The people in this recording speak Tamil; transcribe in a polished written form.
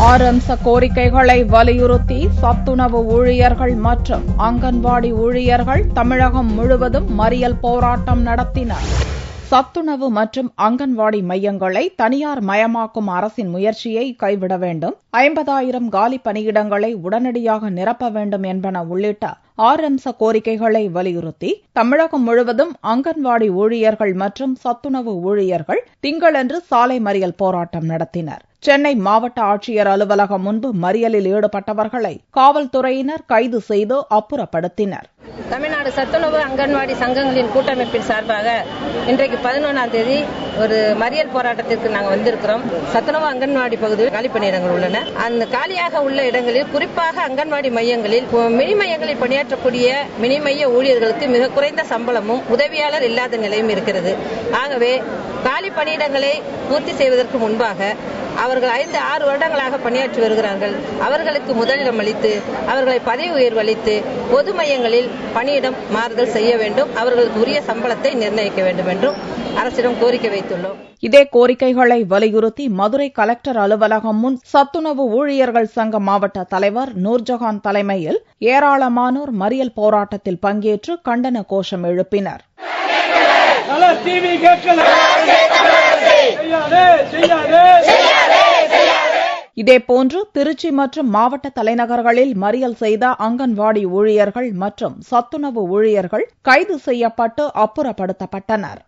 6 அம்ச கோரிக்கைகளை வலியுறுத்தி சத்துணவு ஊழியர்கள் மற்றும் அங்கன்வாடி ஊழியர்கள் தமிழகம் முழுவதும் மறியல் போராட்டம் நடத்தினர். சத்துணவு மற்றும் அங்கன்வாடி மையங்களை தனியார் மயமாக்கும் அரசின் முயற்சியை கைவிட வேண்டும், 50,000 காலி பணியிடங்களை உடனடியாக நிரப்ப வேண்டும் என்பன உள்ளிட்ட 6 அம்ச கோரிக்கைகளை வலியுறுத்தி தமிழகம் முழுவதும் அங்கன்வாடி ஊழியர்கள் மற்றும் சத்துணவு ஊழியர்கள் திங்களன்று சாலை மறியல் போராட்டம் நடத்தினர். சென்னை மாவட்ட ஆட்சியர் அலுவலகம் முன்பு மறியலில் ஈடுபட்டவர்களை காவல்துறையினர் கைது செய்து அப்புறப்படுத்தினர். தமிழ்நாடு சத்துணவு அங்கன்வாடி சங்கங்களின் கூட்டமைப்பின் சார்பாக இன்றைக்கு 11ஆம் தேதி ஒரு மறியல் போராட்டத்திற்கு நாங்கள் வந்திருக்கிறோம். சத்துணவு அங்கன்வாடி பகுதியில் காலி பணியிடங்கள் உள்ளன. அந்த காலியாக உள்ள இடங்களில் குறிப்பாக அங்கன்வாடி மையங்களில் மினி மையங்களில் பணியாற்றக்கூடிய மினி மைய ஊழியர்களுக்கு மிக குறைந்த சம்பளமும் உதவியாளர் இல்லாத நிலையும் இருக்கிறது. ஆகவே காலி பணியிடங்களை பூர்த்தி செய்வதற்கு முன்பாக அவர்கள் 5-6 வருடங்களாக பணியாற்றி வருகிறார்கள். அவர்களுக்கு முதலிடம் அளித்து அவர்களை பதவி உயர்வு அளித்து பொது மையங்களில் பணியிடம் மாறுதல் செய்ய வேண்டும், அவர்களுக்கு உரிய சம்பளத்தை நிர்ணயிக்க வேண்டும் என்றும் அரசிடம் கோரிக்கை வைத்துள்ளோம். இதே கோரிக்கைகளை வலியுறுத்தி மதுரை கலெக்டர் அலுவலகம் முன் சத்துணவு ஊழியர்கள் சங்க மாவட்ட தலைவர் நூர்ஜஹான் தலைமையில் ஏராளமானோர் மறியல் போராட்டத்தில் பங்கேற்று கண்டன கோஷம் எழுப்பினர். இதேபோன்று திருச்சி மற்றும் மாவட்ட தலைநகர்களில் மறியல் செய்த அங்கன்வாடி ஊழியர்கள் மற்றும் சத்துணவு ஊழியர்கள் கைது செய்யப்பட்டு அப்புறப்படுத்தப்பட்டனர்.